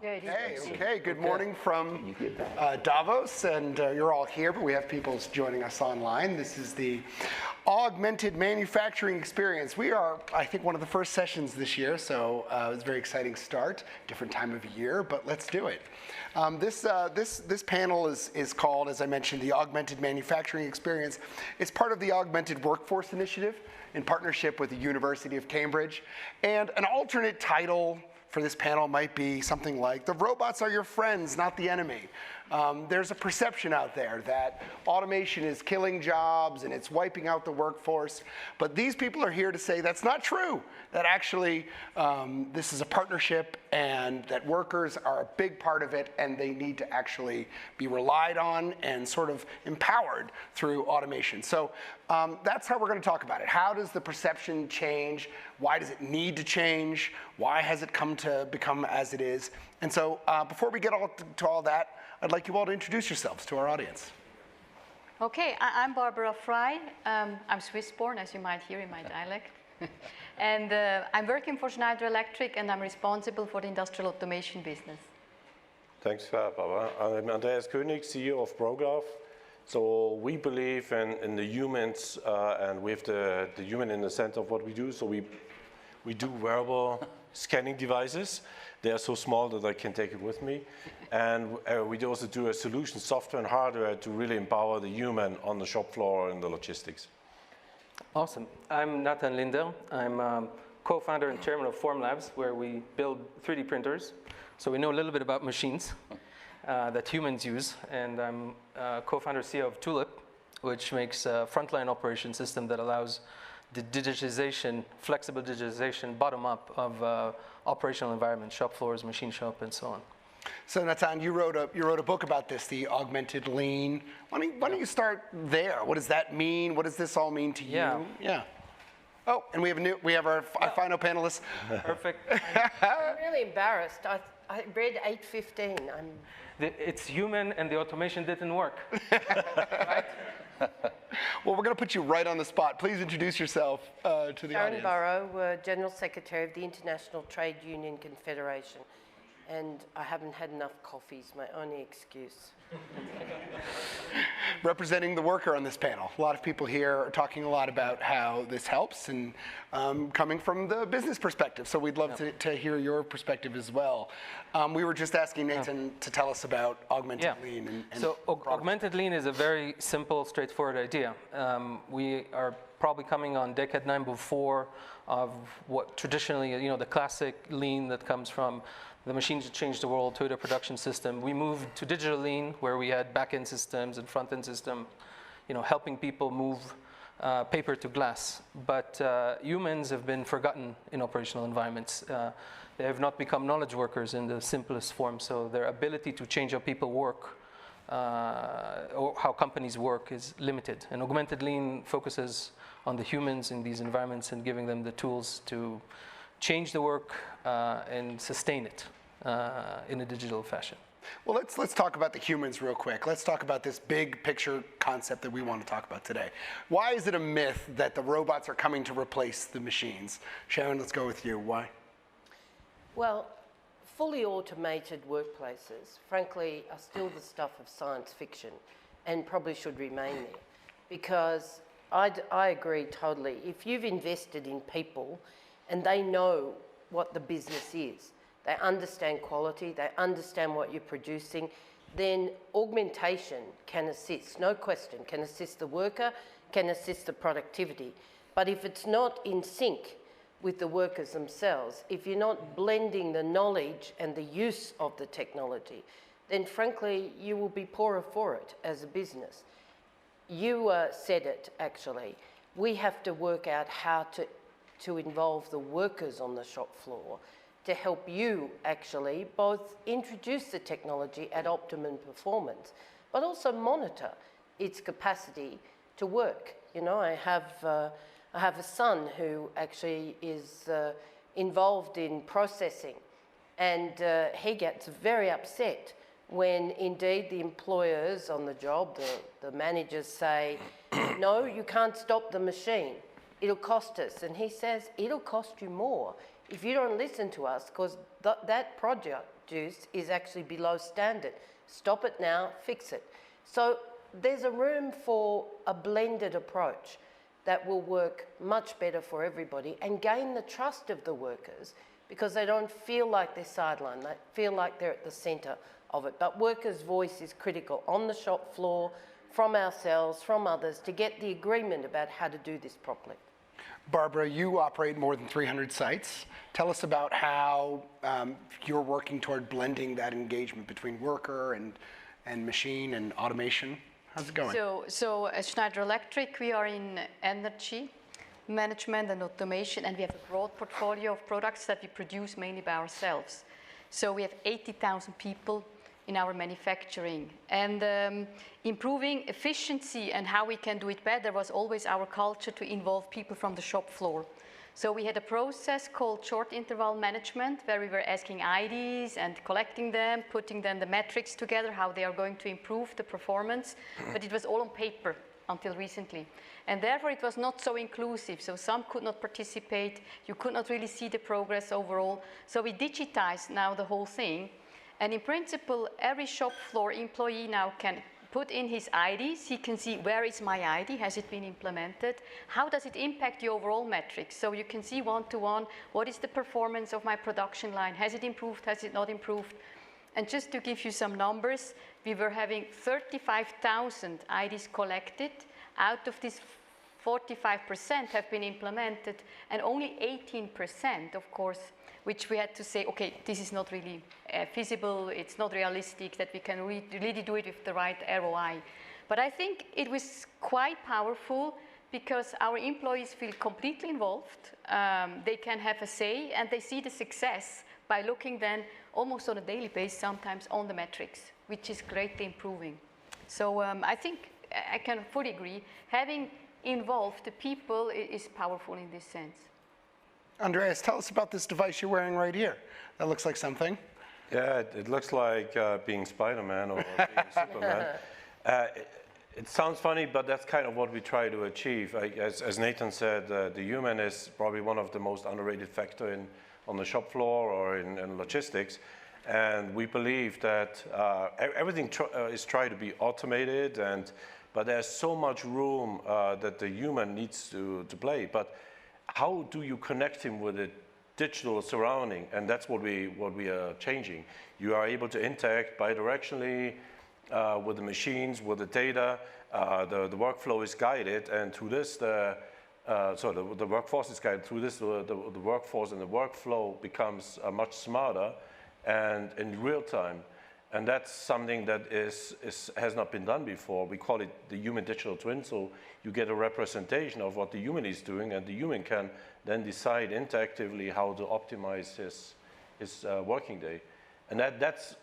Yeah, it is. Hey, okay, good morning from Davos, and you're all here, but we have people joining us online. This is the Augmented Manufacturing Experience. We are, I think, one of the first sessions this year, so it's a very exciting start, different time of year, but let's do it. This panel is called, as I mentioned, the Augmented Manufacturing Experience. It's part of the Augmented Workforce Initiative in partnership with the University of Cambridge, and an alternate title for this panel might be something like, the robots are your friends, not the enemy. There's a perception out there that automation is killing jobs and it's wiping out the workforce, but these people are here to say that's not true, that actually this is a partnership and that workers are a big part of it and they need to actually be relied on and sort of empowered through automation. So that's how we're going to talk about it. How does the perception change? Why does it need to change? Why has it come to become as it is? And so before we get to all that, I'd like you all to introduce yourselves to our audience. Okay, I'm Barbara Fry. I'm Swiss-born, as you might hear in my dialect. And I'm working for Schneider Electric, and I'm responsible for the industrial automation business. Thanks, Barbara. I'm Andreas König, CEO of ProGraph. So we believe in the humans, and with the human in the center of what we do. So we do wearable scanning devices. They are so small that I can take it with me. And we also do a solution, software and hardware, to really empower the human on the shop floor and the logistics. Awesome. I'm Nathan Linder. I'm co-founder and chairman of Formlabs, where we build 3D printers. So we know a little bit about machines that humans use. And I'm co-founder CEO of Tulip, which makes a frontline operation system that allows the digitalization, flexible digitalization, bottom-up of operational environments, shop floors, machine shop, and so on. So Nathan, you wrote a book about this, the Augmented Lean. Why don't you start there? What does that mean? What does this all mean to you? Yeah. Oh, and we have our final panelist. Perfect. I'm really embarrassed. I read 8:15. It's human, and the automation didn't work. Right? Well, we're going to put you right on the spot. Please introduce yourself to the audience. Sharon Burrow, General Secretary of the International Trade Union Confederation. And I haven't had enough coffees, my only excuse. Representing the worker on this panel. A lot of people here are talking a lot about how this helps and coming from the business perspective. So we'd love to hear your perspective as well. We were just asking Nathan to tell us about Augmented Lean. So Augmented Lean is a very simple, straightforward idea. We are probably coming on decade 9 before of what traditionally, the classic lean that comes from the machines that changed the world, Toyota production system. We moved to digital lean, where we had back-end systems and front-end system, helping people move paper to glass. But humans have been forgotten in operational environments. They have not become knowledge workers in the simplest form. So their ability to change how people work or how companies work is limited. And Augmented Lean focuses on the humans in these environments and giving them the tools to change the work and sustain it in a digital fashion. Well, let's talk about the humans real quick. Let's talk about this big picture concept that we want to talk about today. Why is it a myth that the robots are coming to replace the machines? Sharon, let's go with you. Why? Well, fully automated workplaces, frankly, are still the stuff of science fiction and probably should remain there. Because I agree totally. If you've invested in people and they know what the business is, they understand quality, they understand what you're producing, then augmentation can assist, no question, can assist the worker, can assist the productivity. But if it's not in sync with the workers themselves, if you're not blending the knowledge and the use of the technology, then frankly, you will be poorer for it as a business. You said it, actually. We have to work out how to involve the workers on the shop floor to help you actually both introduce the technology at optimum performance, but also monitor its capacity to work. I have a son who actually is involved in processing, and he gets very upset when indeed the employers on the job, the managers say, no, you can't stop the machine. It'll cost us. And he says, it'll cost you more if you don't listen to us, because that project produced is actually below standard. Stop it now, fix it. So there's a room for a blended approach that will work much better for everybody and gain the trust of the workers, because they don't feel like they're sidelined, they feel like they're at the centre of it. But workers' voice is critical on the shop floor, from ourselves, from others, to get the agreement about how to do this properly. Barbara, you operate more than 300 sites. Tell us about how you're working toward blending that engagement between worker and machine and automation. How's it going? So at Schneider Electric, we are in energy management and automation, and we have a broad portfolio of products that we produce mainly by ourselves. So we have 80,000 people in our manufacturing, and improving efficiency and how we can do it better was always our culture, to involve people from the shop floor. So we had a process called short interval management, where we were asking IDs and collecting them, putting then the metrics together, how they are going to improve the performance, but it was all on paper until recently. And therefore it was not so inclusive, so some could not participate, you could not really see the progress overall. So we digitized now the whole thing, and in principle every shop floor employee now can put in his IDs, he can see where is my ID, has it been implemented, how does it impact the overall metrics. So you can see one-to-one, what is the performance of my production line, has it improved, has it not improved. And just to give you some numbers, we were having 35,000 IDs collected. Out of this, 45% have been implemented, and only 18%, of course, which we had to say, okay, this is not really feasible, it's not realistic that we can really do it with the right ROI. But I think it was quite powerful, because our employees feel completely involved, they can have a say, and they see the success by looking then almost on a daily basis sometimes on the metrics, which is greatly improving. So I think I can fully agree, having involved the people is powerful in this sense. Andreas, tell us about this device you're wearing right here. That looks like something. Yeah, it looks like being Spider-Man or being Superman. It sounds funny, but that's kind of what we try to achieve. As Nathan said, the human is probably one of the most underrated factor on the shop floor or in logistics. And we believe that everything is trying to be automated, but there's so much room that the human needs to play. But how do you connect him with a digital surrounding? And that's what we are changing. You are able to interact bidirectionally with the machines, with the data. The workflow is guided, and through this, the workforce is guided. Through this, the workforce and the workflow becomes much smarter and in real time. And that's something that has not been done before. We call it the human digital twin. So you get a representation of what the human is doing, and the human can then decide interactively how to optimize his working day. And that's,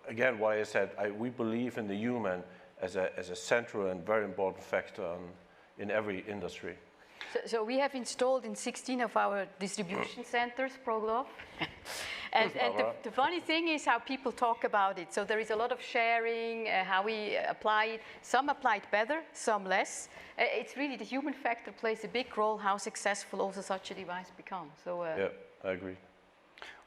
again, why I said we believe in the human as a central and very important factor in every industry. So we have installed in 16 of our distribution centers ProGlove. And the funny thing is how people talk about it. So there is a lot of sharing, how we apply it. Some apply it better, some less. It's really the human factor plays a big role, how successful also such a device becomes. So, yeah, I agree.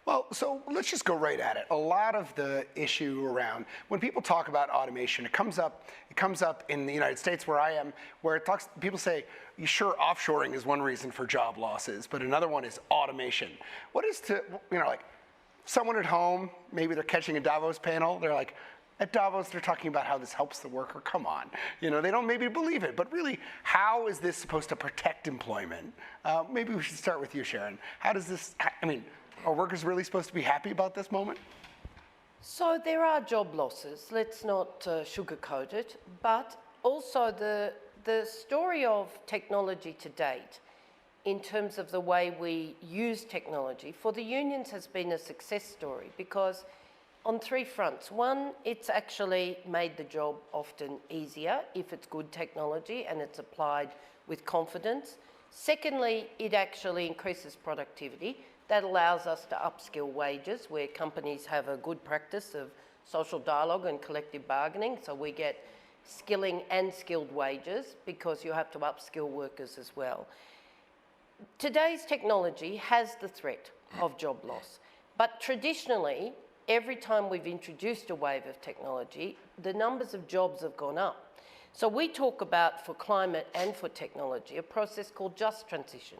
Well, so let's just go right at it. A lot of the issue around, when people talk about automation, it comes up in the United States where I am, where people say, sure, offshoring is one reason for job losses, but another one is automation. What is like, someone at home, maybe they're catching a Davos panel, they're like, at Davos, they're talking about how this helps the worker. Come on. They don't maybe believe it, but really, how is this supposed to protect employment? Maybe we should start with you, Sharon. How does this, are workers really supposed to be happy about this moment? So there are job losses, let's not sugarcoat it, but also the story of technology to date, in terms of the way we use technology, for the unions has been a success story, because on three fronts. One, it's actually made the job often easier if it's good technology and it's applied with confidence. Secondly, it actually increases productivity. That allows us to upskill wages, where companies have a good practice of social dialogue and collective bargaining, so we get skilling and skilled wages because you have to upskill workers as well. Today's technology has the threat of job loss, but traditionally every time we've introduced a wave of technology, the numbers of jobs have gone up. So we talk about, for climate and for technology, a process called just transition,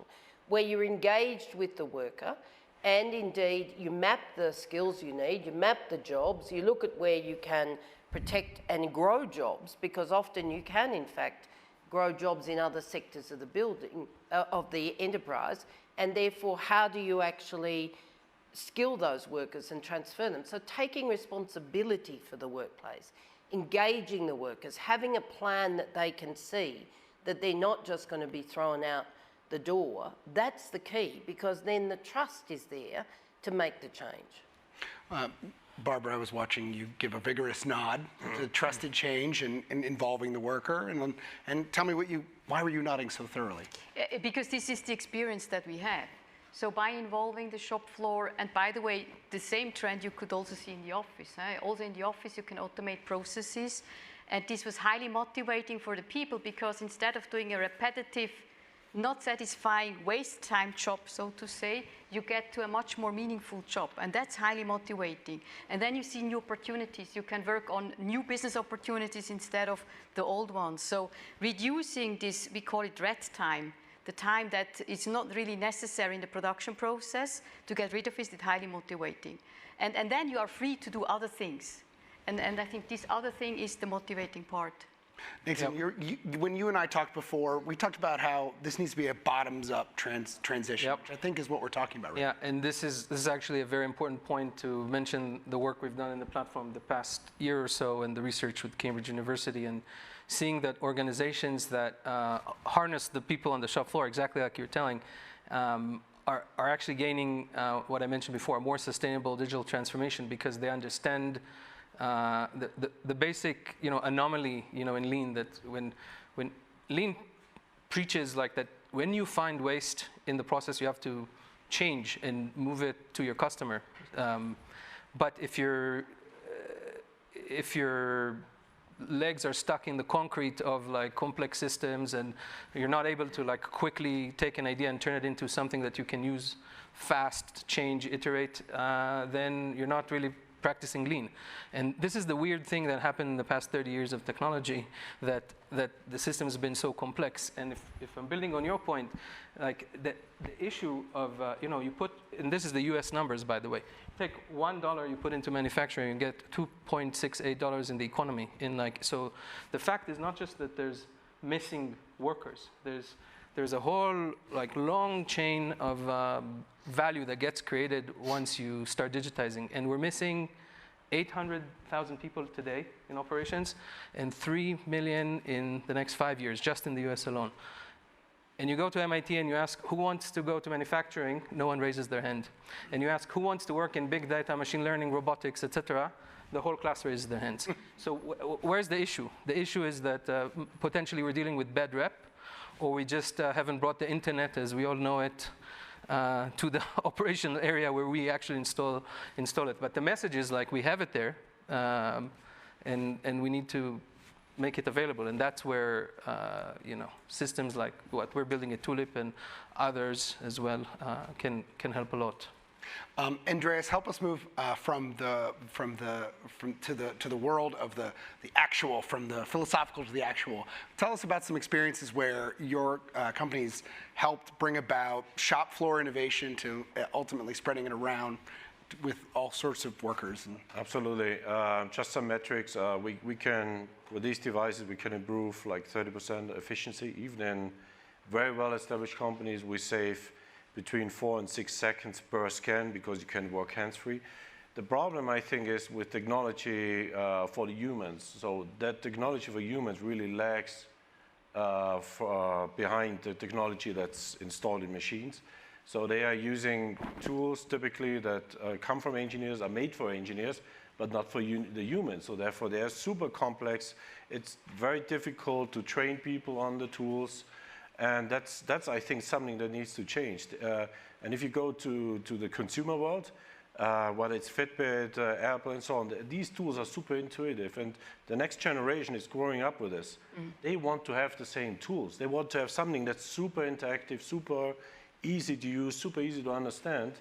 where you're engaged with the worker and indeed you map the skills you need, you map the jobs, you look at where you can protect and grow jobs, because often you can in fact grow jobs in other sectors of the building, of the enterprise, and therefore how do you actually skill those workers and transfer them? So taking responsibility for the workplace, engaging the workers, having a plan that they can see, that they're not just going to be thrown out the door, that's the key, because then the trust is there to make the change. Barbara, I was watching you give a vigorous nod to trusted change and involving the worker. And tell me why were you nodding so thoroughly? Because this is the experience that we have. So by involving the shop floor, and by the way, the same trend you could also see in the office. Also in the office you can automate processes. And this was highly motivating for the people, because instead of doing a repetitive, not satisfying waste time job, so to say, you get to a much more meaningful job, and that's highly motivating. And then you see new opportunities. You can work on new business opportunities instead of the old ones. So reducing this, we call it red time, the time that is not really necessary in the production process, to get rid of it is highly motivating. And then you are free to do other things. And I think this other thing is the motivating part. Nathan, when you and I talked before, we talked about how this needs to be a bottoms-up transition, which I think is what we're talking about right now. Yeah, and this is actually a very important point to mention the work we've done in the platform the past year or so, and the research with Cambridge University, and seeing that organizations that harness the people on the shop floor, exactly like you're telling, are actually gaining what I mentioned before, a more sustainable digital transformation, because they understand the basic, anomaly, in lean, that when lean preaches like that, when you find waste in the process, you have to change and move it to your customer. But if your legs are stuck in the concrete of like complex systems, and you're not able to like quickly take an idea and turn it into something that you can use fast, change, iterate, then you're not really practicing lean. And this is the weird thing that happened in the past 30 years of technology, that the system has been so complex. And if I'm building on your point, like the issue of, you put, and this is the US numbers, by the way, take $1 you put into manufacturing and get $2.68 in the economy. So the fact is not just that there's missing workers, there's a whole long chain of value that gets created once you start digitizing. And we're missing 800,000 people today in operations, and 3 million in the next 5 years, just in the US alone. And you go to MIT and you ask, who wants to go to manufacturing? No one raises their hand. And you ask, who wants to work in big data, machine learning, robotics, etc.? The whole class raises their hands. So where's the issue? The issue is that potentially we're dealing with bad rep, or we just haven't brought the internet, as we all know it, to the operational area where we actually install it. But the message is we have it there, and we need to make it available. And that's where systems like what we're building at Tulip and others as well can help a lot. Andreas, help us move to the world of the actual, from the philosophical to the actual. Tell us about some experiences where your companies helped bring about shop floor innovation to ultimately spreading it around with all sorts of workers. Absolutely. Just some metrics. We can, with these devices, we can improve 30% efficiency. Even in very well-established companies, we save between 4 and 6 seconds per scan, because you can work hands-free. The problem, I think, is with technology for the humans. So that technology for humans really lags behind the technology that's installed in machines. So they are using tools typically that come from engineers, are made for engineers, but not for the humans. So therefore, they are super complex. It's very difficult to train people on the tools. And that's I think, something that needs to change. And if you go to the consumer world, whether it's Fitbit, Apple, and so on, these tools are super intuitive. And the next generation is growing up with this. They want to have the same tools. They want to have something that's super interactive, super easy to use, super easy to understand.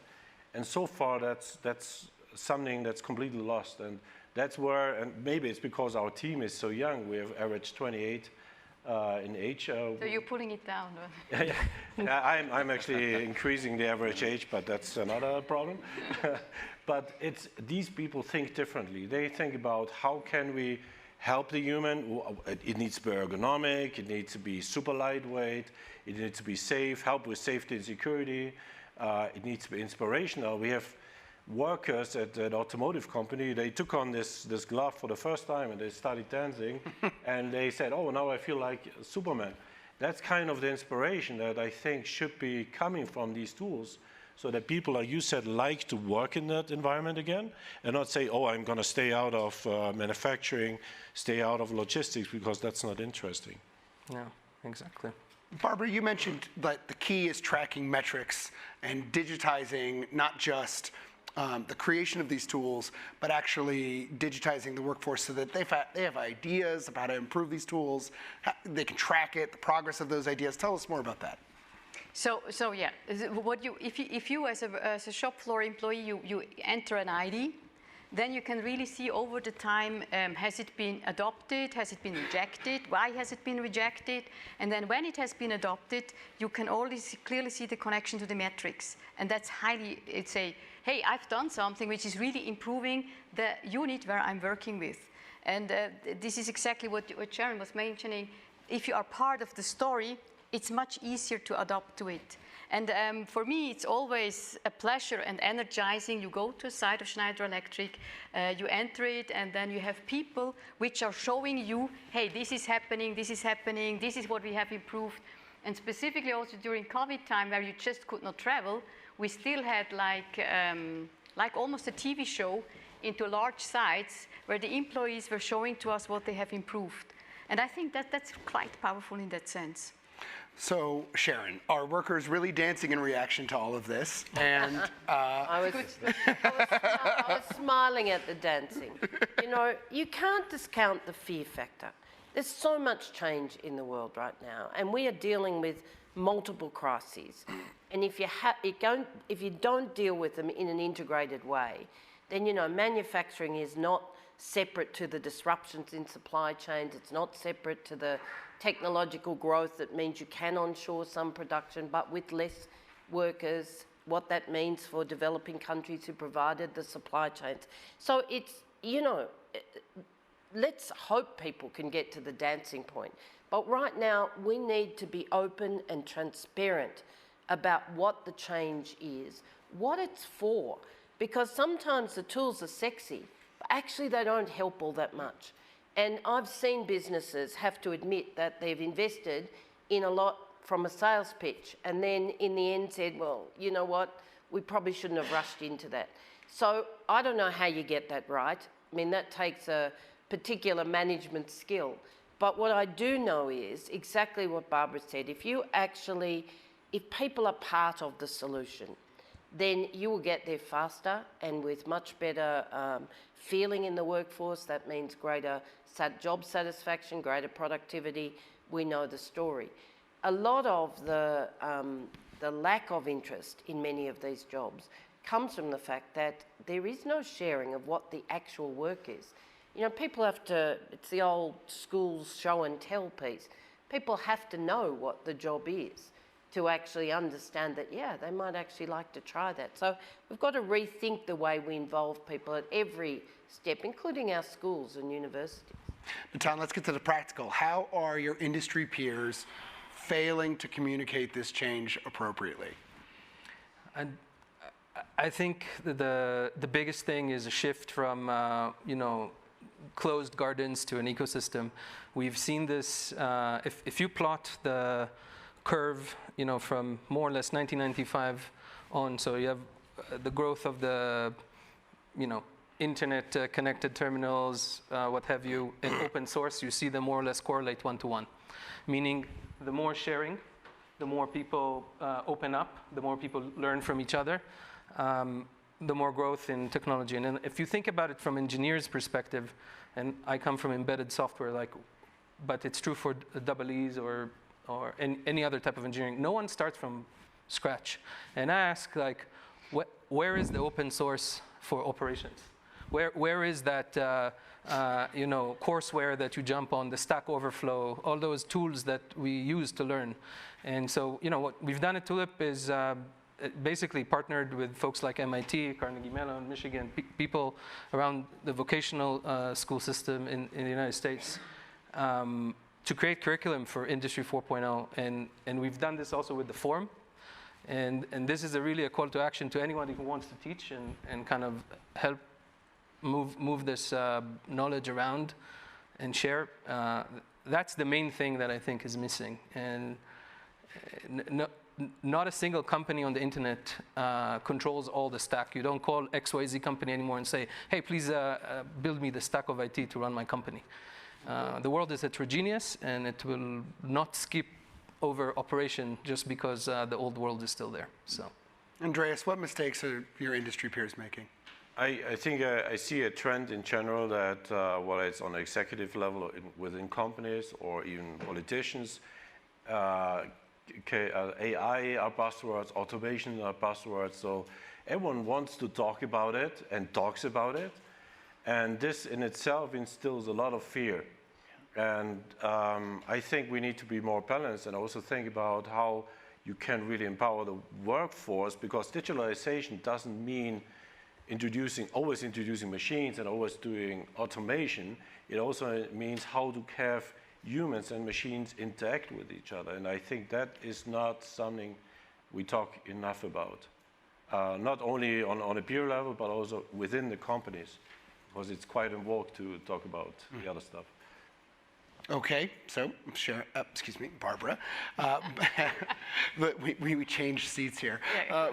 And so far, that's something that's completely lost. And that's where, and maybe it's because our team is so young, we have average 28 in age. So you're pulling it down. Yeah, I'm actually increasing the average age, but that's another problem. But these people think differently. They think about how can we help the human. It needs to be ergonomic, it needs to be super lightweight, it needs to be safe, help with safety and security, it needs to be inspirational. We have workers at an automotive company, they took on this glove for the first time and they started dancing and they said, oh, now I feel like Superman. That's kind of the inspiration that I think should be coming from these tools, so that people, like you said, like to work in that environment again and not say, oh, I'm going to stay out of manufacturing, stay out of logistics, because that's not interesting. Yeah, exactly. Barbara, you mentioned that the key is tracking metrics and digitizing not just the creation of these tools, but actually digitizing the workforce so that they have ideas about how to improve these tools, they can track it, the progress of those ideas. Tell us more about that. So yeah, if you as a shop floor employee, you enter an ID, then you can really see over the time, has it been adopted, has it been rejected, why has it been rejected, and then when it has been adopted, you can always clearly see the connection to the metrics, and that's highly, it's a, hey, I've done something which is really improving the unit where I'm working with. And this is exactly what Sharon was mentioning. If you are part of the story, it's much easier to adapt to it. And for me, it's always a pleasure and energizing. You go to a site of Schneider Electric, you enter it, and then you have people which are showing you, hey, this is happening, this is what we have improved. And specifically also during COVID time, where you just could not travel, we still had like almost a TV show into large sites where the employees were showing to us what they have improved. And I think that's quite powerful in that sense. So, Sharon, are workers really dancing in reaction to all of this? And I was smiling at the dancing. You know, you can't discount the fear factor. There's so much change in the world right now, and we are dealing with multiple crises. And if you don't deal with them in an integrated way, then, you know, manufacturing is not separate to the disruptions in supply chains. It's not separate to the technological growth that means you can onshore some production, but with less workers, what that means for developing countries who provided the supply chains. So it's, you know, let's hope people can get to the dancing point. But right now, we need to be open and transparent about what the change is, what it's for, because sometimes the tools are sexy, but actually they don't help all that much. And I've seen businesses have to admit that they've invested in a lot from a sales pitch, and then in the end said, well, you know what, we probably shouldn't have rushed into that. So I don't know how you get that right. I mean, that takes a particular management skill. But what I do know is exactly what Barbara said. If people are part of the solution, then you will get there faster and with much better feeling in the workforce. That means greater job satisfaction, greater productivity. We know the story. A lot of the lack of interest in many of these jobs comes from the fact that there is no sharing of what the actual work is. You know, people have to, it's the old school show and tell piece. People have to know what the job is to actually understand that, yeah, they might actually like to try that. So we've got to rethink the way we involve people at every step, including our schools and universities. Natan, let's get to the practical. How are your industry peers failing to communicate this change appropriately? I think the biggest thing is a shift from, you know, closed gardens to an ecosystem. We've seen this, if you plot the curve, you know, from more or less 1995 on, so you have the growth of the, you know, internet connected terminals, what have you, in open source, you see them more or less correlate one-to-one. Meaning the more sharing, the more people open up, the more people learn from each other, the more growth in technology. And then if you think about it from engineers' perspective, and I come from embedded software, but it's true for EEs or any other type of engineering, no one starts from scratch. And I ask, where is the open source for operations? Where is that courseware that you jump on, the Stack Overflow, all those tools that we use to learn? And so, what we've done at Tulip is basically partnered with folks like MIT, Carnegie Mellon, Michigan, people around the vocational school system in the United States to create curriculum for Industry 4.0. And we've done this also with the forum. And this is really a call to action to anyone who wants to teach and kind of help move this knowledge around and share. That's the main thing that I think is missing. And not a single company on the internet controls all the stack. You don't call XYZ company anymore and say, hey, please build me the stack of IT to run my company. The world is heterogeneous, and it will not skip over operation just because the old world is still there. So, Andreas, what mistakes are your industry peers making? I think I see a trend in general that whether it's on executive level or within companies or even politicians, AI are buzzwords, automation are buzzwords. So everyone wants to talk about it and talks about it. And this in itself instills a lot of fear. And I think we need to be more balanced and also think about how you can really empower the workforce, because digitalization doesn't mean always introducing machines and always doing automation. It also means how to have humans and machines interact with each other. And I think that is not something we talk enough about. Not only on a peer level, but also within the companies, because it's quite in vogue to talk about the other stuff. Okay, so excuse me, Barbara. We changed seats here.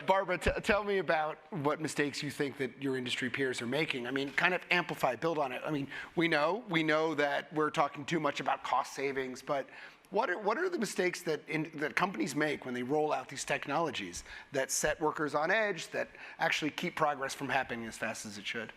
Barbara, tell me about what mistakes you think that your industry peers are making. I mean, kind of amplify, build on it. I mean, we know that we're talking too much about cost savings, but what are the mistakes that companies make when they roll out these technologies that set workers on edge, that actually keep progress from happening as fast as it should?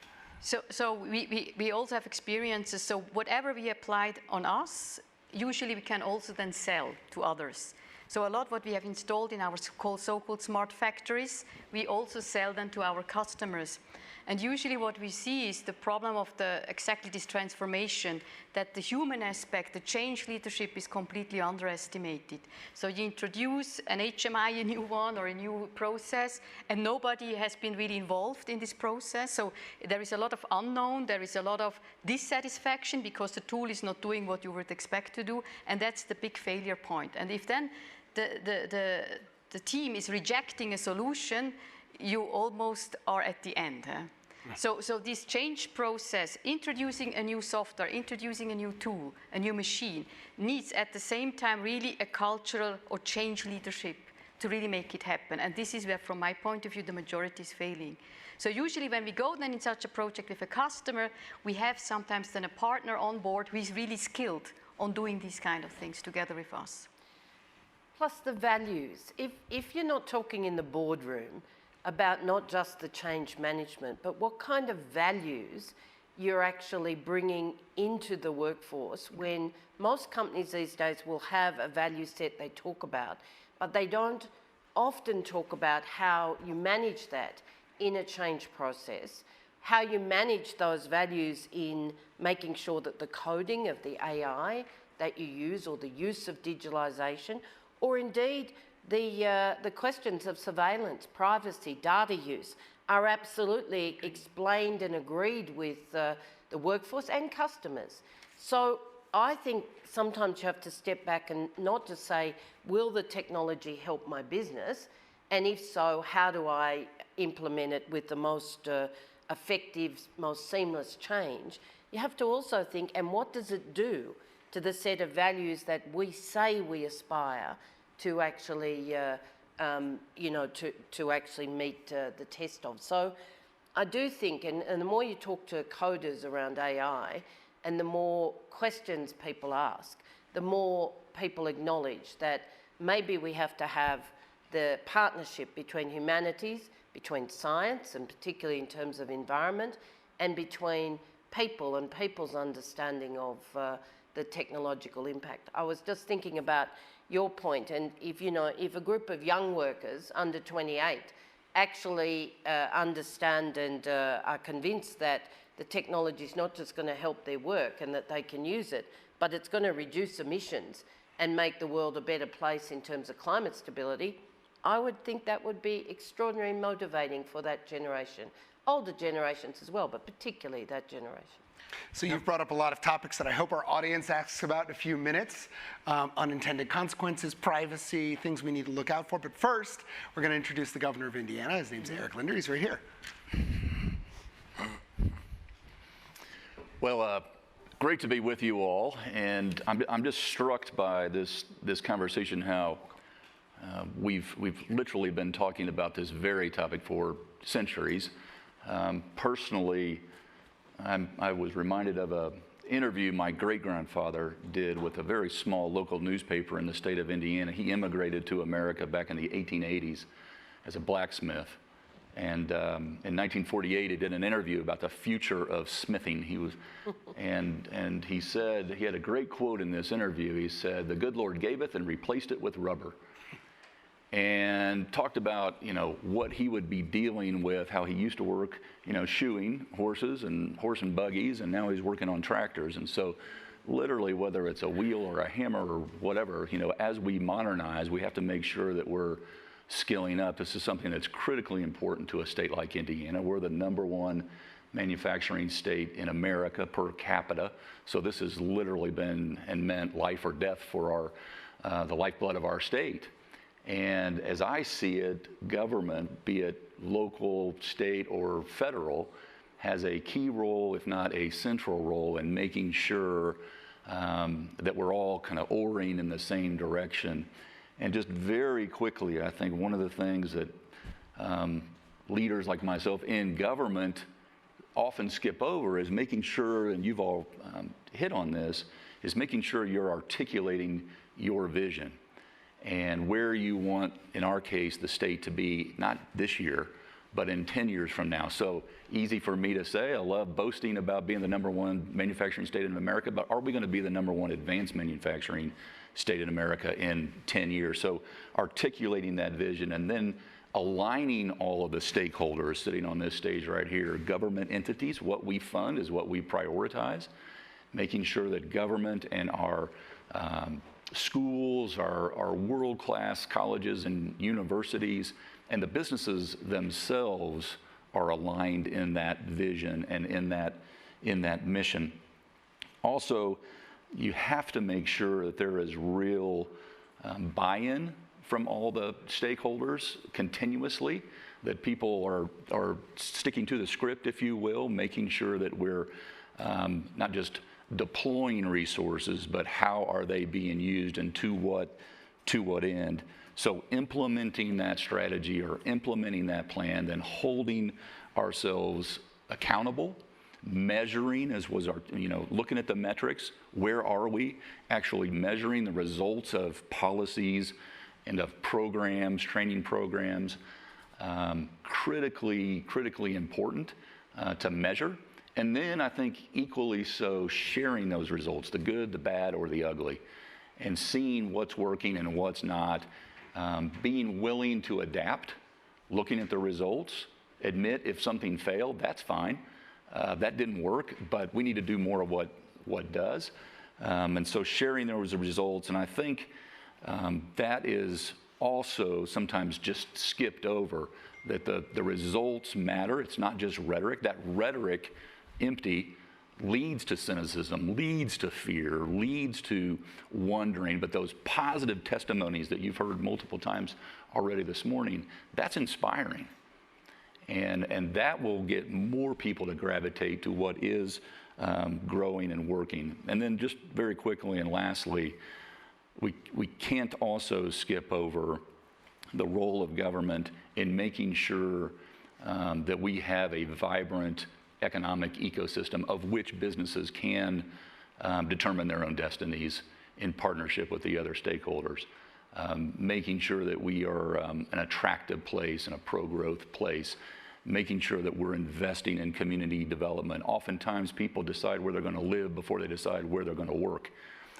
So we also have experiences. So whatever we applied on us, usually we can also then sell to others. So a lot what we have installed in our so-called smart factories, we also sell them to our customers. And usually what we see is the problem of exactly this transformation, that the human aspect, the change leadership is completely underestimated. So you introduce an HMI, a new one, or a new process, and nobody has been really involved in this process. So there is a lot of unknown, there is a lot of dissatisfaction because the tool is not doing what you would expect to do, and that's the big failure point. And if then the team is rejecting a solution, you almost are at the end. So this change process, introducing a new software, introducing a new tool, a new machine, needs at the same time really a cultural or change leadership to really make it happen. And this is where, from my point of view, the majority is failing. So usually when we go then in such a project with a customer, we have sometimes then a partner on board who is really skilled on doing these kind of things together with us. Plus the values. If you're not talking in the boardroom about not just the change management, but what kind of values you're actually bringing into the workforce, when most companies these days will have a value set they talk about, but they don't often talk about how you manage that in a change process, how you manage those values in making sure that the coding of the AI that you use, or the use of digitalization, or indeed the questions of surveillance, privacy, data use are absolutely explained and agreed with the workforce and customers. So I think sometimes you have to step back and not just say, will the technology help my business? And if so, how do I implement it with the most effective, most seamless change? You have to also think, and what does it do to the set of values that we say we aspire to actually, to actually meet the test of. So I do think, and the more you talk to coders around AI, and the more questions people ask, the more people acknowledge that maybe we have to have the partnership between humanities, between science, and particularly in terms of environment, and between people and people's understanding of the technological impact. I was just thinking about your point, and if a group of young workers under 28 actually understand and are convinced that the technology is not just going to help their work and that they can use it, but it's going to reduce emissions and make the world a better place in terms of climate stability, I would think that would be extraordinarily motivating for that generation. Older generations as well, but particularly that generation. So you've brought up a lot of topics that I hope our audience asks about in a few minutes. Unintended consequences, privacy, things we need to look out for. But first, we're going to introduce the governor of Indiana. His name's Eric Linder. He's right here. Well, great to be with you all. And I'm just struck by this conversation, how we've literally been talking about this very topic for centuries. Personally, I was reminded of an interview my great-grandfather did with a very small local newspaper in the state of Indiana. He immigrated to America back in the 1880s as a blacksmith. And in 1948, he did an interview about the future of smithing. And he said, he had a great quote in this interview. He said, "The good Lord gaveth and replaced it with rubber." And talked about, what he would be dealing with, how he used to work, shoeing horses and horse and buggies, and now he's working on tractors. And so literally, whether it's a wheel or a hammer or whatever, as we modernize, we have to make sure that we're skilling up. This is something that's critically important to a state like Indiana. We're the #1 manufacturing state in America per capita. So this has literally been and meant life or death for the lifeblood of our state. And as I see it, government, be it local, state, or federal, has a key role, if not a central role, in making sure that we're all kind of oaring in the same direction. And just very quickly, I think one of the things that leaders like myself in government often skip over is making sure, and you've all hit on this, is making sure you're articulating your vision and where you want, in our case, the state to be, not this year, but in 10 years from now. So easy for me to say, I love boasting about being the #1 manufacturing state in America, but are we going to be the #1 advanced manufacturing state in America in 10 years? So articulating that vision and then aligning all of the stakeholders sitting on this stage right here, government entities, what we fund is what we prioritize, making sure that government and our schools, our world-class colleges and universities, and the businesses themselves are aligned in that vision and in that mission. Also, you have to make sure that there is real buy-in from all the stakeholders continuously, that people are sticking to the script, if you will, making sure that we're not just deploying resources, but how are they being used and to what end. So implementing that strategy or implementing that plan, then holding ourselves accountable, measuring, as was our, looking at the metrics, where are we actually measuring the results of policies and of programs, training programs, critically important to measure. And then I think equally so, sharing those results, the good, the bad, or the ugly, and seeing what's working and what's not, being willing to adapt, looking at the results, admit if something failed, that's fine. That didn't work, but we need to do more of what does. And so sharing those results, and I think that is also sometimes just skipped over, that the results matter. It's not just rhetoric. That rhetoric, empty, leads to cynicism, leads to fear, leads to wondering, but those positive testimonies that you've heard multiple times already this morning, that's inspiring. And that will get more people to gravitate to what is growing and working. And then just very quickly and lastly, we can't also skip over the role of government in making sure that we have a vibrant economic ecosystem of which businesses can determine their own destinies in partnership with the other stakeholders. Making sure that we are an attractive place and a pro-growth place, making sure that we're investing in community development. Oftentimes people decide where they're going to live before they decide where they're going to work.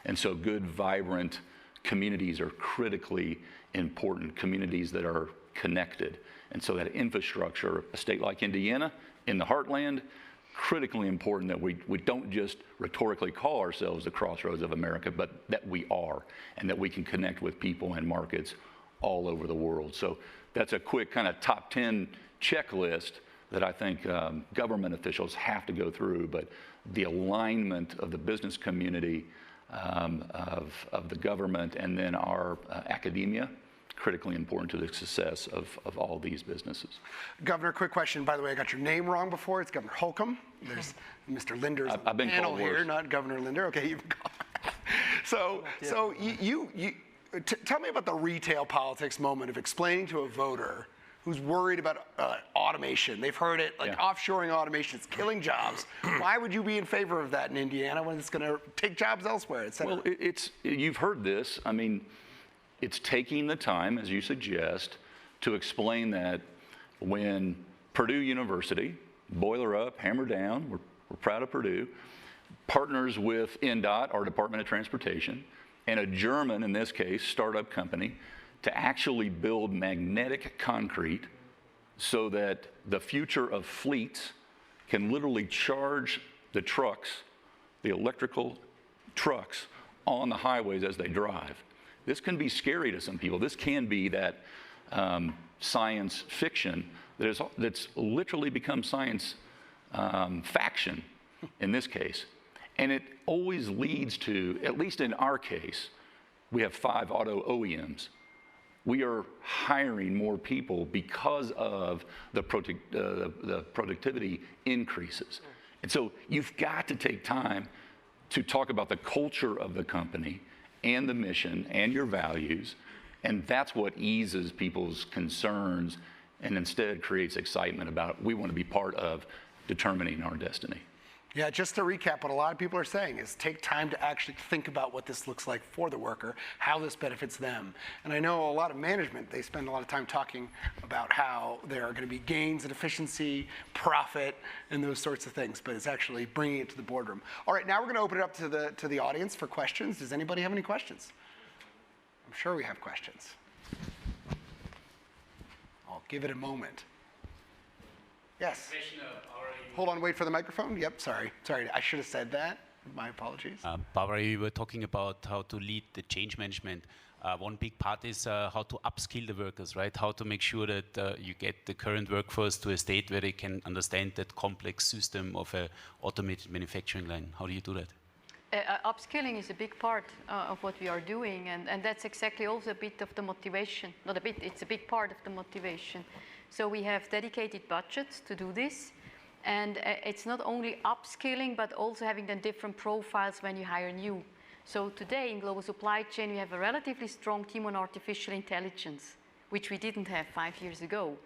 And so good, vibrant communities are critically important. Communities that are connected. And so that infrastructure, a state like Indiana, in the heartland, critically important that we don't just rhetorically call ourselves the crossroads of America, but that we are, and that we can connect with people and markets all over the world. So that's a quick kind of top 10 checklist that I think government officials have to go through, but the alignment of the business community, of the government, and then our academia, critically important to the success of all these businesses. Governor, quick question. By the way, I got your name wrong before. It's Governor Holcomb. There's Mr. Linder's on the panel here, not Governor Linder. Okay, you've got So tell me about the retail politics moment of explaining to a voter who's worried about automation. They've heard it, like offshoring automation, it's killing jobs. Why would you be in favor of that in Indiana when it's going to take jobs elsewhere, et cetera? Well, you've heard this. I mean, it's taking the time, as you suggest, to explain that when Purdue University, boiler up, hammer down, we're proud of Purdue, partners with NDOT, our Department of Transportation, and a German, in this case, startup company, to actually build magnetic concrete so that the future of fleets can literally charge the trucks, the electrical trucks, on the highways as they drive. This can be scary to some people. This can be that science fiction that's literally become science faction in this case. And it always leads to, at least in our case, we have 5 auto OEMs. We are hiring more people because of the productivity increases. And so you've got to take time to talk about the culture of the company and the mission and your values, and that's what eases people's concerns and instead creates excitement about we want to be part of determining our destiny. Yeah, just to recap, what a lot of people are saying is take time to actually think about what this looks like for the worker, how this benefits them. And I know a lot of management, they spend a lot of time talking about how there are going to be gains in efficiency, profit, and those sorts of things, but it's actually bringing it to the boardroom. All right, now we're going to open it up to the audience for questions. Does anybody have any questions? I'm sure we have questions. I'll give it a moment. Yes. Hold on, wait for the microphone. Yep, sorry, I should have said that. My apologies. Barbara, you were talking about how to lead the change management. One big part is how to upskill the workers, right? How to make sure that you get the current workforce to a state where they can understand that complex system of an automated manufacturing line. How do you do that? Upskilling is a big part of what we are doing, and that's exactly also a bit of the motivation. Not a bit, it's a big part of the motivation. So we have dedicated budgets to do this, and it's not only upskilling, but also having then different profiles when you hire new. So today in global supply chain, we have a relatively strong team on artificial intelligence, which we didn't have 5 years ago.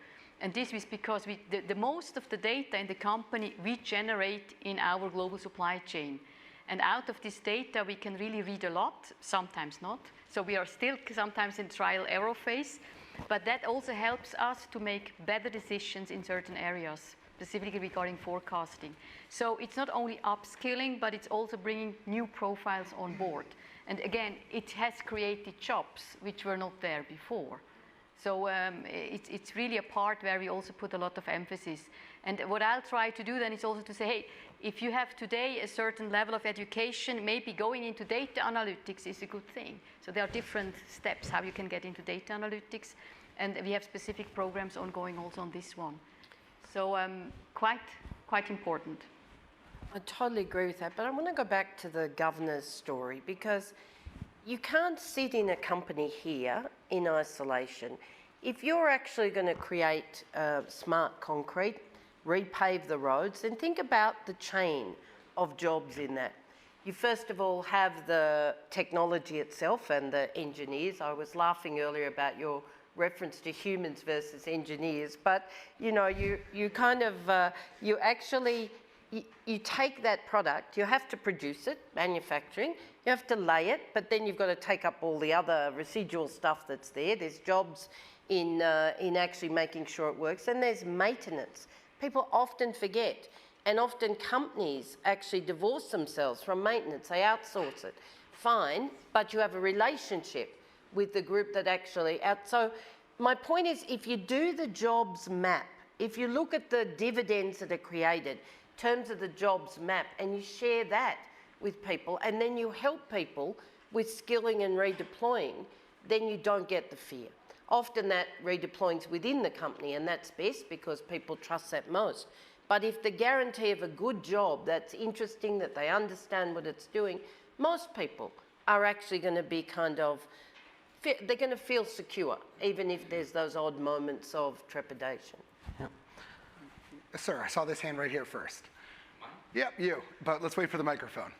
And this is because the most of the data in the company we generate in our global supply chain. And out of this data, we can really read a lot, sometimes not. So we are still sometimes in trial error phase, but that also helps us to make better decisions in certain areas, specifically regarding forecasting. So it's not only upskilling, but it's also bringing new profiles on board. And again, it has created jobs which were not there before. So it's really a part where we also put a lot of emphasis. And what I'll try to do then is also to say, hey, if you have today a certain level of education, maybe going into data analytics is a good thing. So there are different steps how you can get into data analytics, and we have specific programs ongoing also on this one. So quite important. I totally agree with that, but I want to go back to the governor's story, because you can't sit in a company here in isolation. If you're actually going to create smart concrete, repave the roads, then think about the chain of jobs in that. You first of all have the technology itself and the engineers. I was laughing earlier about your reference to humans versus engineers, but you know, you kind of, you actually, you take that product, you have to produce it, manufacturing, you have to lay it, but then you've got to take up all the other residual stuff that's there. There's jobs in actually making sure it works, and there's maintenance. People often forget, and often companies actually divorce themselves from maintenance. They outsource it. Fine, but you have a relationship with the group that actually, so my point is, if you do the jobs map, if you look at the dividends that are created in terms of the jobs map, and you share that with people, and then you help people with skilling and redeploying, then you don't get the fear. Often that redeploying's within the company, and that's best because people trust that most. But if the guarantee of a good job that's interesting, that they understand what it's doing, most people are actually going to be they're going to feel secure, even if there's those odd moments of trepidation. Yeah. Sir, I saw this hand right here first. Mine? Yep, you. But let's wait for the microphone.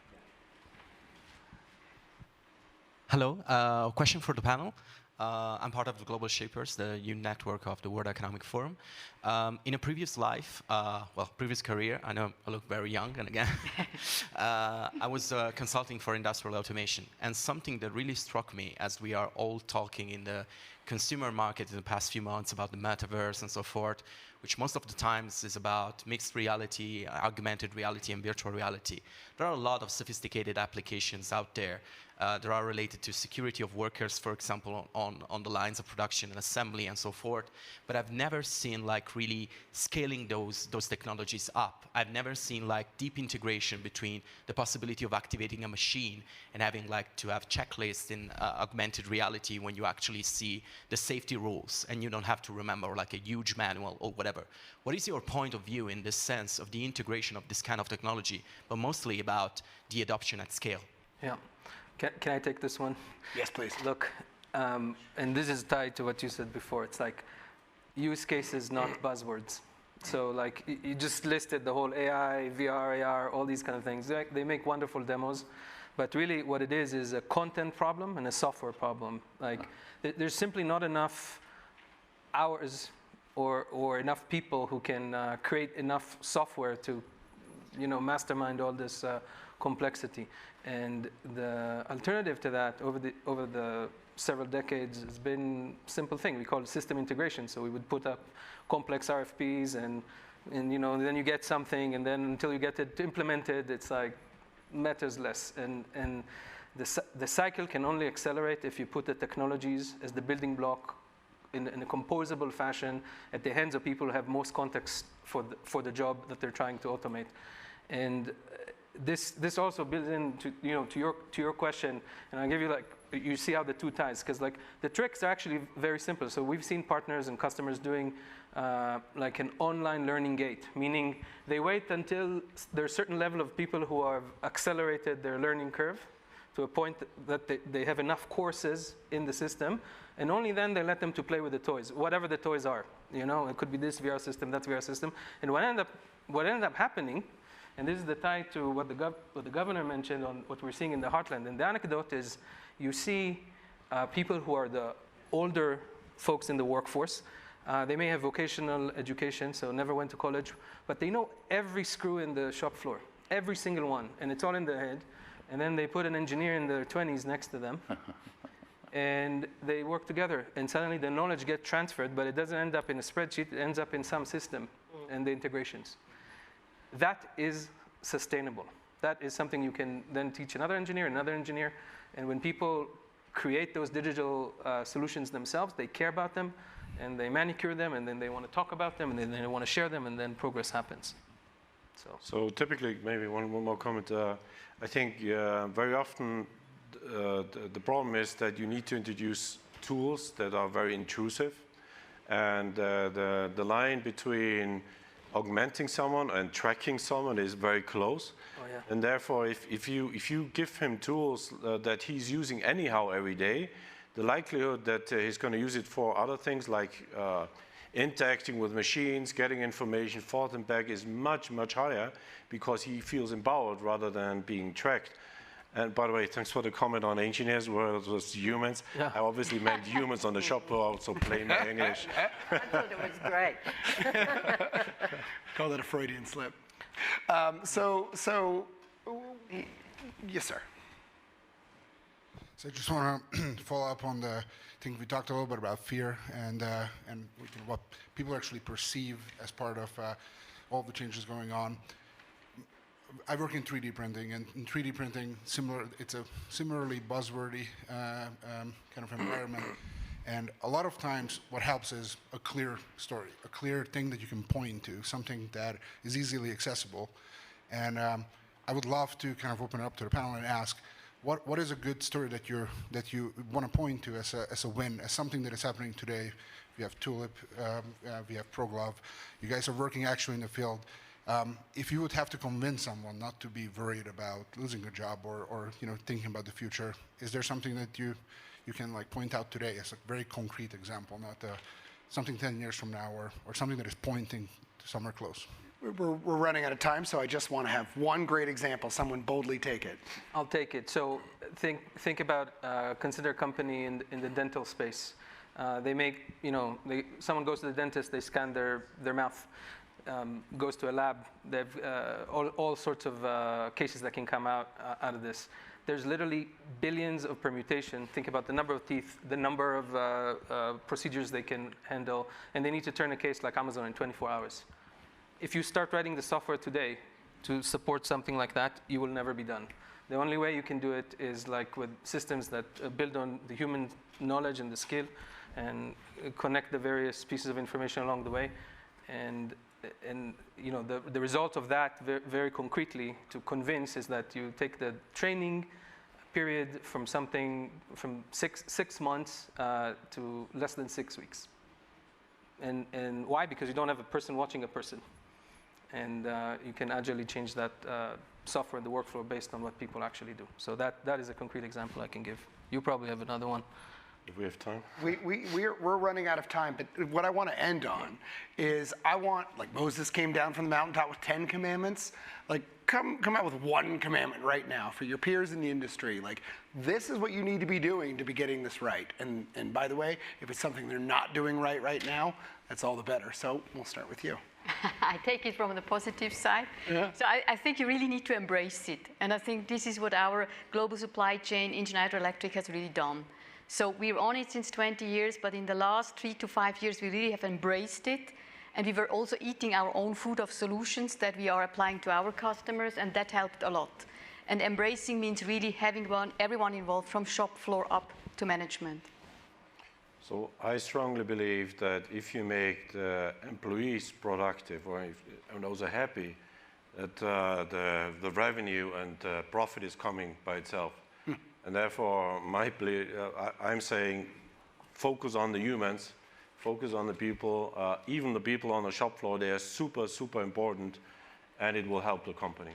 Hello, question for the panel. I'm part of the Global Shapers, the youth network of the World Economic Forum. In a previous life, previous career, I know I look very young, and again, I was consulting for industrial automation. And something that really struck me as we are all talking in the consumer market in the past few months about the metaverse and so forth, which most of the times is about mixed reality, augmented reality, and virtual reality. There are a lot of sophisticated applications out there that are related to security of workers, for example, on the lines of production and assembly and so forth. But I've never seen like really scaling those technologies up. I've never seen like deep integration between the possibility of activating a machine and having like to have checklists in augmented reality when you actually see the safety rules and you don't have to remember like a huge manual or whatever. What is your point of view in this sense of the integration of this kind of technology, but mostly about the adoption at scale? Yeah. Can I take this one? Yes, please. Look, and this is tied to what you said before. It's like use cases, not buzzwords. So like you just listed the whole AI, VR, AR, all these kind of things. They make wonderful demos, but really what it is a content problem and a software problem. Like there's simply not enough hours or enough people who can create enough software to, mastermind all this complexity. And the alternative to that over the several decades has been a simple thing. We call it system integration. So we would put up complex RFPs and then you get something, and then until you get it implemented, it's like matters less. And the cycle can only accelerate if you put the technologies as the building block in a composable fashion at the hands of people who have most context for the job that they're trying to automate. And this also builds into to your question, and I'll give you you see how the two ties, because like the tricks are actually very simple. So we've seen partners and customers doing like an online learning gate, meaning they wait until there's a certain level of people who have accelerated their learning curve to a point that they have enough courses in the system, and only then they let them to play with the toys, whatever the toys are. It could be this VR system, that VR system, and what ended up happening. And this is the tie to what the governor mentioned on what we're seeing in the heartland. And the anecdote is you see people who are the older folks in the workforce. They may have vocational education, so never went to college, but they know every screw in the shop floor, every single one, and it's all in their head. And then they put an engineer in their 20s next to them, and they work together. And suddenly the knowledge gets transferred, but it doesn't end up in a spreadsheet. It ends up in some system and the integrations. That is sustainable. That is something you can then teach another engineer. And when people create those digital solutions themselves, they care about them, and they manicure them, and then they want to talk about them, and then they want to share them, and then progress happens. So typically, maybe one more comment. I think very often the problem is that you need to introduce tools that are very intrusive, and the line between augmenting someone and tracking someone is very close. Oh, yeah. And therefore, if you give him tools that he's using anyhow every day, the likelihood that he's going to use it for other things like interacting with machines, getting information forth and back is much, much higher because he feels empowered rather than being tracked. And by the way, thanks for the comment on engineers versus humans. Yeah. I obviously meant humans on the shop floor, so plain English. I thought it was great. Call that a Freudian slip. Yes, sir. So I just want to follow up on the thing we talked a little bit about fear and what people actually perceive as part of all the changes going on. I work in 3D printing, and in 3D printing, it's a similarly buzzwordy kind of environment. And a lot of times what helps is a clear story, a clear thing that you can point to, something that is easily accessible. And I would love to kind of open it up to the panel and ask, what is a good story that you want to point to as a win, as something that is happening today? We have Tulip, we have ProGlove. You guys are working actually in the field. If you would have to convince someone not to be worried about losing a job or thinking about the future, is there something that you can like point out today as a very concrete example, not something 10 years from now or something that is pointing to somewhere close? We're running out of time, so I just want to have one great example. Someone boldly take it. I'll take it. So think about, consider a company in the dental space. They make, someone goes to the dentist, they scan their mouth, goes to a lab. They have all sorts of cases that can come out of this. There's literally billions of permutation. Think about the number of teeth, the number of procedures they can handle, and they need to turn a case like Amazon in 24 hours. If you start writing the software today to support something like that, you will never be done. The only way you can do it is like with systems that build on the human knowledge and the skill and connect the various pieces of information along the way. And the result of that very concretely to convince is that you take the training period from six months to less than 6 weeks. And why? Because you don't have a person watching a person. And you can agilely change that software and the workflow based on what people actually do. So that is a concrete example I can give. You probably have another one. If we have time. We're running out of time, but what I want to end on is like Moses came down from the mountaintop with 10 commandments, like come out with one commandment right now for your peers in the industry. Like, this is what you need to be doing to be getting this right. And by the way, if it's something they're not doing right now, that's all the better. So we'll start with you. I take it from the positive side. Yeah. So I think you really need to embrace it. And I think this is what our global supply chain in Schneider Electric has really done. So we're on it since 20 years, but in the last 3 to 5 years, we really have embraced it. And we were also eating our own food of solutions that we are applying to our customers, and that helped a lot. And embracing means really having everyone involved from shop floor up to management. So I strongly believe that if you make the employees productive and those are happy, that the revenue and the profit is coming by itself. And therefore, I'm saying focus on the humans, focus on the people, even the people on the shop floor, they are super, super important, and it will help the company.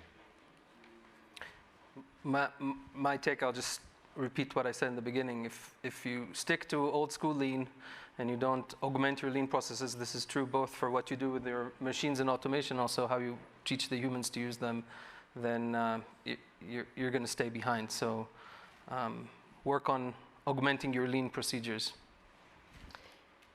My take, I'll just repeat what I said in the beginning. If you stick to old school lean and you don't augment your lean processes, this is true both for what you do with your machines and automation, also how you teach the humans to use them, then you're going to stay behind. So work on augmenting your lean procedures.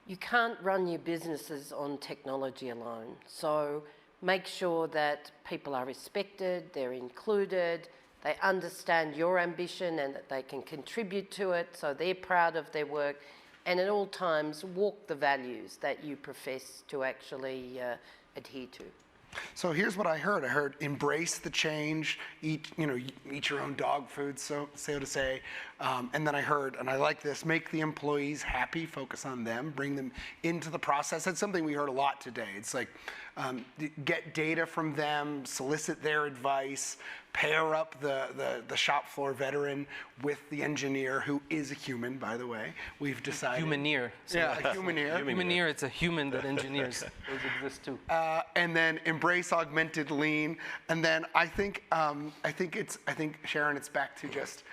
You can't run your businesses on technology alone. So make sure that people are respected, they're included, they understand your ambition and that they can contribute to it, so they're proud of their work, and at all times walk the values that you profess to actually adhere to. So here's what I heard. I heard embrace the change, eat your own dog food, so to say. And then I heard, and I like this, make the employees happy, focus on them, bring them into the process. That's something we heard a lot today. It's like get data from them, solicit their advice, pair up the shop floor veteran with the engineer, who is a human, by the way. We've decided. Humaneer. Yeah, a humaneer. Humaneer, it's a human that engineers. Those exist too. And then embrace augmented lean. And then I think Sharon, it's back to just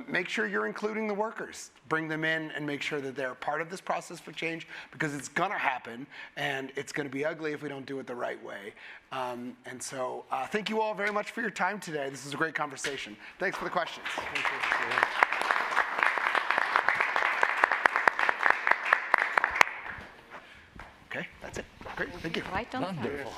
make sure you're including the workers. Bring them in and make sure that they're part of this process for change, because it's going to happen, and it's going to be ugly if we don't do it the right way. And so thank you all very much for your time today. This is a great conversation. Thanks for the questions. Thank you. Okay, that's it. Great, thank you. Right on. Wonderful.